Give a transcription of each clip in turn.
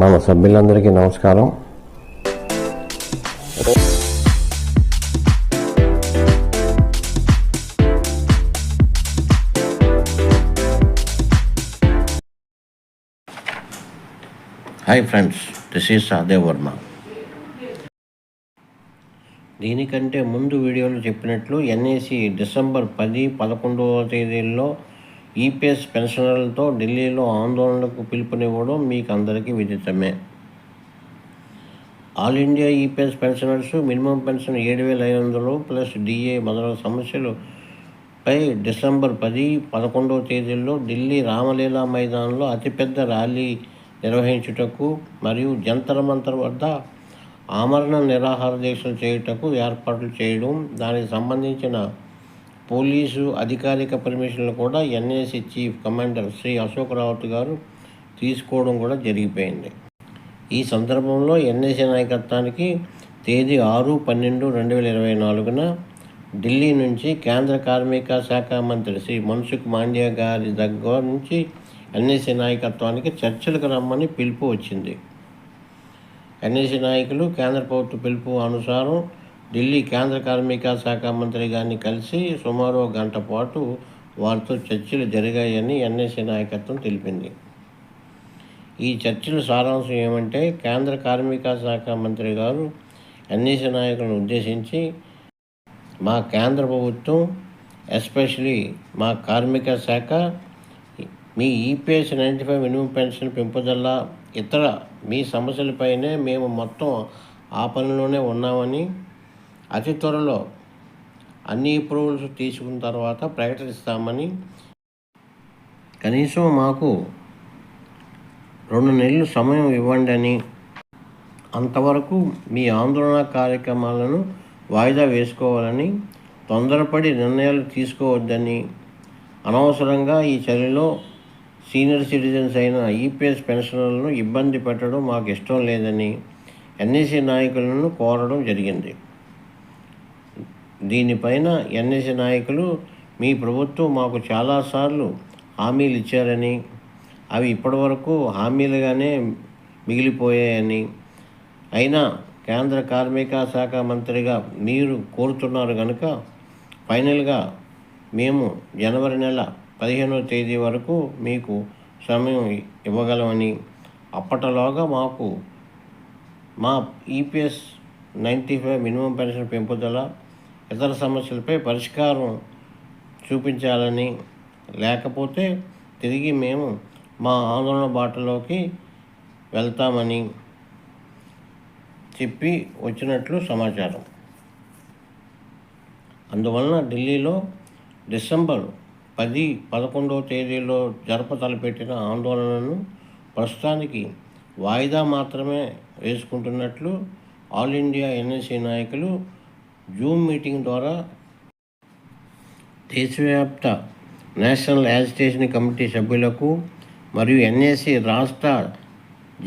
మన సభ్యులందరికీ నమస్కారం. Hi friends, this is Sahadev Varma. దీనికంటే ముందు వీడియోలో చెప్పినట్లు ఎన్ఏసీ డిసెంబర్ 10, 11వ తేదీల్లో ఈపీఎస్ పెన్షనర్లతో ఢిల్లీలో ఆందోళనకు పిలుపునివ్వడం మీకు అందరికీ విదితమే. All India EPS pensioners minimum pension 7,500 plus DA మొదలగు సమస్యలపై డిసెంబర్ 10, 11వ తేదీల్లో ఢిల్లీ రామలీలా మైదానంలో అతిపెద్ద ర్యాలీ నిర్వహించుటకు మరియు జంతర్ మంతర్ వద్ద ఆమరణ నిరాహార దీక్షలు చేయుటకు ఏర్పాట్లు చేయడం, దానికి సంబంధించిన పోలీసు అధికారిక పర్మిషన్లు కూడా NAC chief commander Shri Ashok Rawat గారు తీసుకోవడం కూడా జరిగిపోయింది. ఈ సందర్భంలో ఎన్ఏసీ నాయకత్వానికి తేదీ 6/12/2024 ఢిల్లీ నుంచి కేంద్ర కార్మిక శాఖ మంత్రి శ్రీ మన్సుఖ్ మాండవ్య గారి దగ్గర నుంచి ఎన్ఏసీ నాయకత్వానికి చర్చలకు రమ్మని పిలుపు వచ్చింది. ఎన్ఏసీ నాయకులు కేంద్ర ప్రభుత్వ పిలుపు అనుసారం ఢిల్లీ కేంద్ర కార్మిక శాఖ మంత్రి గారిని కలిసి సుమారు 1 గంట పాటు వారితో చర్చలు జరిగాయని ఎన్ఏసీ నాయకత్వం తెలిపింది. ఈ చర్చల సారాంశం ఏమంటే, కేంద్ర కార్మిక శాఖ మంత్రి గారు ఎన్ఏసీ నాయకులను ఉద్దేశించి, మా కేంద్ర ప్రభుత్వం ఎస్పెషలీ మా కార్మిక శాఖ మీ ఈపీఎస్ 95 మినిమం పెన్షన్ పెంపుదల ఇతర మీ సమస్యలపైనే మేము మొత్తం ఆ పనిలోనే ఉన్నామని, అతి త్వరలో అన్ని అప్రూవల్స్ తీసుకున్న తర్వాత ప్రకటిస్తామని, కనీసం మాకు 2 నెలలు సమయం ఇవ్వండి అని, అంతవరకు మీ ఆందోళన కార్యక్రమాలను వాయిదా వేసుకోవాలని, తొందరపడి నిర్ణయాలు తీసుకోవద్దని, అనవసరంగా ఈ చర్యలో సీనియర్ సిటిజన్స్ అయిన ఈపీఎస్ పెన్షనర్లను ఇబ్బంది పెట్టడం మాకు ఇష్టం లేదని ఎన్ఏసీ నాయకులను కోరడం జరిగింది. దీనిపైన ఎన్ఏసీ నాయకులు, మీ ప్రభుత్వం మాకు చాలాసార్లు హామీలు ఇచ్చారని, అవి ఇప్పటివరకు హామీలుగానే మిగిలిపోయాయని, అయినా కేంద్ర కార్మిక శాఖ మంత్రిగా మీరు కోరుతున్నారు కనుక ఫైనల్గా మేము జనవరి నెల 15వ తేదీ వరకు మీకు సమయం ఇవ్వగలమని, అప్పటిలోగా మాకు మా ఈపీఎస్ 95 మినిమం పెన్షన్ పెంపుదల ఇతర సమస్యలపై పరిష్కారం చూపించాలని, లేకపోతే తిరిగి మేము మా ఆందోళన బాటలోకి వెళ్తామని చెప్పి వచ్చినట్లు సమాచారం. అందువలన ఢిల్లీలో డిసెంబర్ 10, 11వ తేదీలో తలపెట్టిన ఆందోళనను ప్రస్తుతానికి వాయిదా మాత్రమే వేసుకుంటున్నట్లు ఆల్ ఇండియా ఎన్ఏసీ నాయకులు జూమ్ మీటింగ్ ద్వారా దేశవ్యాప్త నేషనల్ యాజిటేషన్ కమిటీ సభ్యులకు మరియు ఎన్ఏసీ రాష్ట్ర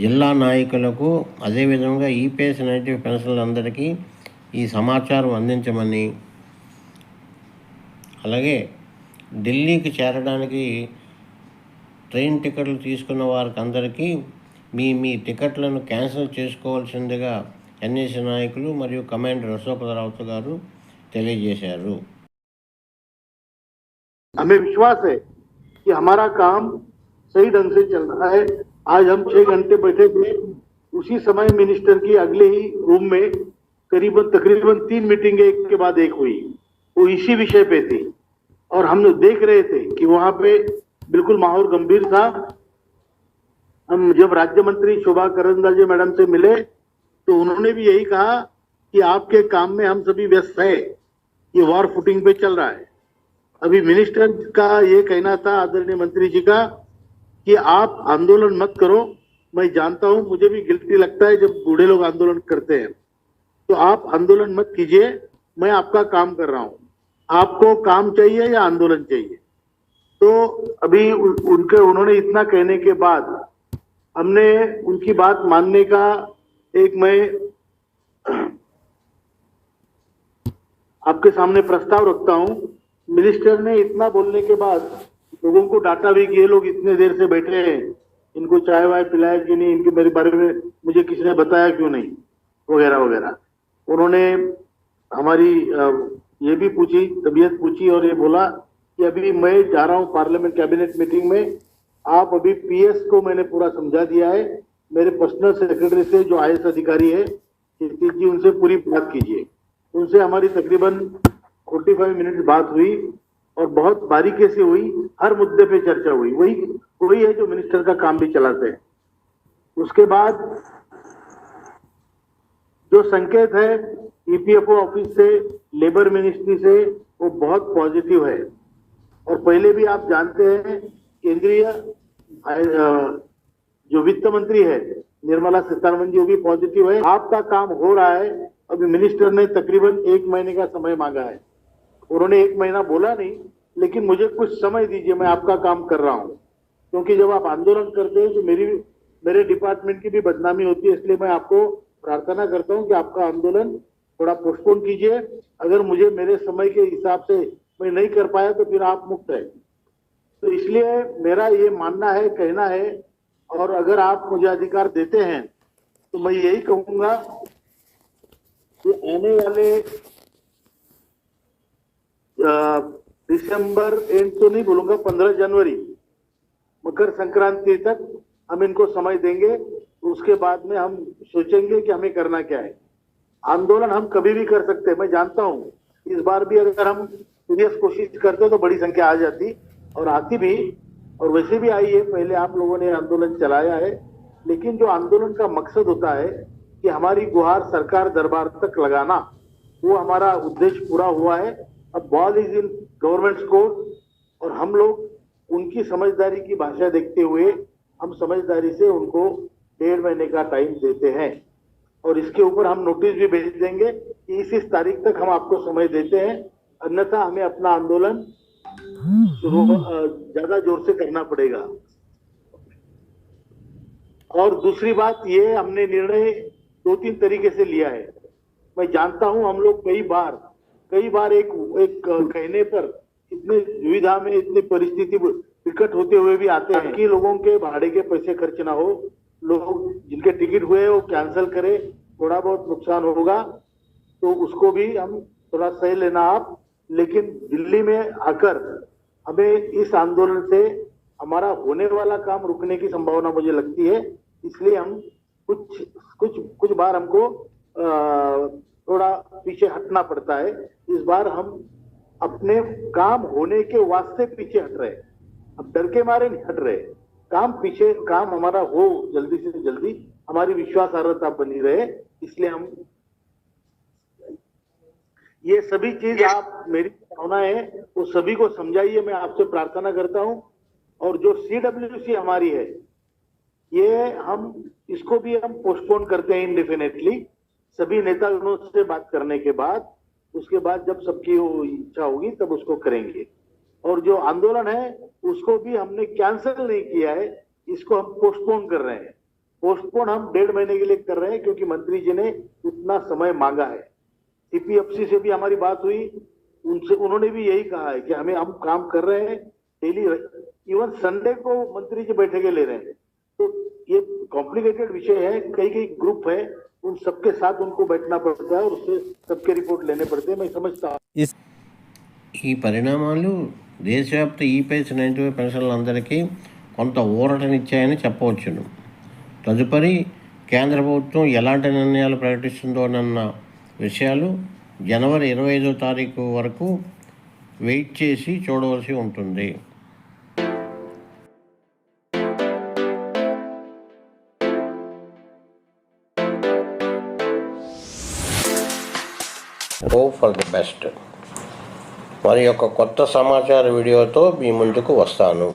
జిల్లా నాయకులకు, అదేవిధంగా ఈపీఎస్ 95 పెన్షన్లందరికీ ఈ సమాచారం అందించమని, అలాగే ఢిల్లీకి చేరడానికి ట్రైన్ టికెట్లు తీసుకున్న వారికి అందరికీ మీ టికెట్లను క్యాన్సిల్ చేసుకోవాల్సిందిగా ఎన్ఏసీ నాయకులు మరియు కమాండర్ అశోక్ రావత్ గారు తెలియజేశారు. हमें विश्वास है कि हमारा काम सही ढंग से चल रहा है। आज हम 6 घंटे बैठे थे, उसी समय मिनिस्टर की अगले ही रूम में तकरीबन 3 मीटिंगें एक के बाद एक हुई, वो इसी विषय पे थी और हम देख रहे थे कि वहां पे बिल्कुल माहौल गंभीर था। हम जब राज्य मंत्री शोभा करंदलाजे मैडम से मिले तो उन्होंने भी यही कहा कि आपके काम में हम सभी व्यस्त है, ये वॉर फुटिंग पे चल रहा है। अभी मिनिस्टर का ये कहना था, आदरणीय मंत्री जी का, कि आप आंदोलन मत करो। मैं जानता हूं, मुझे भी गिल्टी लगता है जब बूढ़े लोग आंदोलन करते हैं, तो आप आंदोलन मत कीजिए, मैं आपका काम कर रहा हूं। आपको काम चाहिए या आंदोलन चाहिए? तो अभी उन्होंने इतना कहने के बाद हमने उनकी बात मानने का मैं आपके सामने प्रस्ताव रखता हूं। मिनिस्टर ने इतना बोलने के बाद लोगों को डांटा भी कि ये लोग इतने देर से बैठे हैं, इनको चाय वाय पिलाया कि नहीं, इनके मेरे बारे में मुझे किसी ने बताया क्यों नहीं, वगैरह वगैरह। उन्होंने हमारी ये भी पूछी, तबीयत पूछी, और ये बोला कि अभी मैं जा रहा हूँ पार्लियामेंट कैबिनेट मीटिंग में, आप अभी पीएस को मैंने पूरा समझा दिया है, मेरे पर्सनल सेक्रेटरी से जो आईएएस अधिकारी है क्षितिज जी, उनसे पूरी बात कीजिए। उनसे हमारी तकरीबन 45 मिनट बात हुई और बहुत बारीकी से हुई, हर मुद्दे पे चर्चा हुई। वही है जो मिनिस्टर का काम भी चलाते हैं। उसके बाद जो संकेत है ईपीएफओ ऑफिस से, लेबर मिनिस्ट्री से, वो बहुत पॉजिटिव है। और पहले भी आप जानते हैं केंद्रीय जो वित्त मंत्री है निर्मला सीतारमण जी, वो भी पॉजिटिव है। आपका काम हो रहा है। अभी मिनिस्टर ने तकरीबन 1 महीने का समय मांगा है। उन्होंने 1 महीना बोला नहीं, लेकिन मुझे कुछ समय दीजिए, मैं आपका काम कर रहा हूं। क्योंकि जब आप आंदोलन करते हैं तो मेरे डिपार्टमेंट की भी बदनामी होती है, इसलिए मैं आपको प्रार्थना करता हूं कि आपका आंदोलन थोड़ा पोस्टपोन कीजिए। अगर मुझे मेरे समय के हिसाब से मैं नहीं कर पाया तो फिर आप मुक्त है। तो इसलिए मेरा ये मानना है, कहना है, और अगर आप मुझे अधिकार देते हैं तो मैं यही कहूंगा कि आने वाले दिसंबर एंड तो नहीं बोलूंगा, 15 जनवरी मकर संक्रांति तक हम इनको समय देंगे। उसके बाद में हम सोचेंगे कि हमें करना क्या है। आंदोलन हम कभी भी कर सकते हैं, मैं जानता हूं। इस बार भी अगर हम सीरियस कोशिश करते तो बड़ी संख्या आ जाती, और आती भी, और वैसे भी आई है। पहले आप लोगों ने आंदोलन चलाया है, लेकिन जो आंदोलन का मकसद होता है कि हमारी गुहार सरकार दरबार तक लगाना, वो हमारा उद्देश्य पूरा हुआ है। अब ball is in government court, और हम लोग उनकी समझदारी की भाषा देखते हुए हम समझदारी से उनको 1.5 महीने का टाइम देते हैं। और इसके ऊपर हम नोटिस भी भेज देंगे कि इस तारीख तक हम आपको समय देते हैं, अन्यथा हमें अपना आंदोलन ज्यादा जोर से करना पड़ेगा। और दूसरी बात, ये हमने निर्णय 2-3 तरीके से लिया है। मैं जानता हूं हम लोग कई बार एक कहने पर इतने दुविधा में, इतनी परिस्थिति विकट होते हुए भी आते हैं कि लोगों के भाड़े के पैसे खर्च ना हो, लोग जिनके टिकट हुए वो कैंसिल करे, थोड़ा बहुत नुकसान होगा तो उसको भी हम थोड़ा सह लेना आप। लेकिन दिल्ली में आकर हमें इस आंदोलन से हमारा होने वाला काम रुकने की संभावना मुझे लगती है। इसलिए हम कुछ बार हमको थोड़ा पीछे हटना पड़ता है। इस बार हम अपने काम होने के वास्ते पीछे हट रहे हैं, अब डर के मारे नहीं हट रहे। काम हमारा हो जल्दी से जल्दी, हमारी विश्वासार्हता बनी रहे, इसलिए हम ये सभी चीज, आप मेरी भावना है वो सभी को समझाइए, मैं आपसे प्रार्थना करता हूं। और जो CWC हमारी है, ये हम इसको भी हम पोस्टपोन करते हैं इंडेफिनेटली, सभी नेताओं से बात करने के बाद। उसके बाद जब सबकी इच्छा होगी तब उसको करेंगे। और जो आंदोलन है उसको भी हमने कैंसिल नहीं किया है, इसको हम पोस्टपोन कर रहे हैं। पोस्टपोन हम 1.5 महीने के लिए कर रहे हैं, क्योंकि मंत्री जी ने इतना समय मांगा है। CPFC से भी हमारी बात हुई, उन्होंने भी यही कहा है कि हम काम कर रहे हैं डेली, इवन संडे को मंत्री जी बैठकें ले रहे हैं। तो ये कॉम्प्लिकेटेड विषय है, कई ग्रुप है, उन सबके साथ उनको बैठना पड़ता है और उससे सबके रिपोर्ट लेने पड़ते हैं, मैं समझता हूँ। ఈ పరిణామాలు దేశవ్యాప్త ఈపీఎస్ 95 పెన్షన్లందరికీ కొంత ఊరటనిచ్చాయని చెప్పవచ్చును. తదుపరి కేంద్ర ప్రభుత్వం ఎలాంటి నిర్ణయాలు ప్రకటిస్తుందోనన్న విషయాలు జనవరి 25వ తారీఖు వరకు వెయిట్ చేసి చూడవలసి ఉంటుంది. Hope for the best. మరి ఒక కొత్త సమాచార వీడియోతో మీ ముందుకు వస్తాను.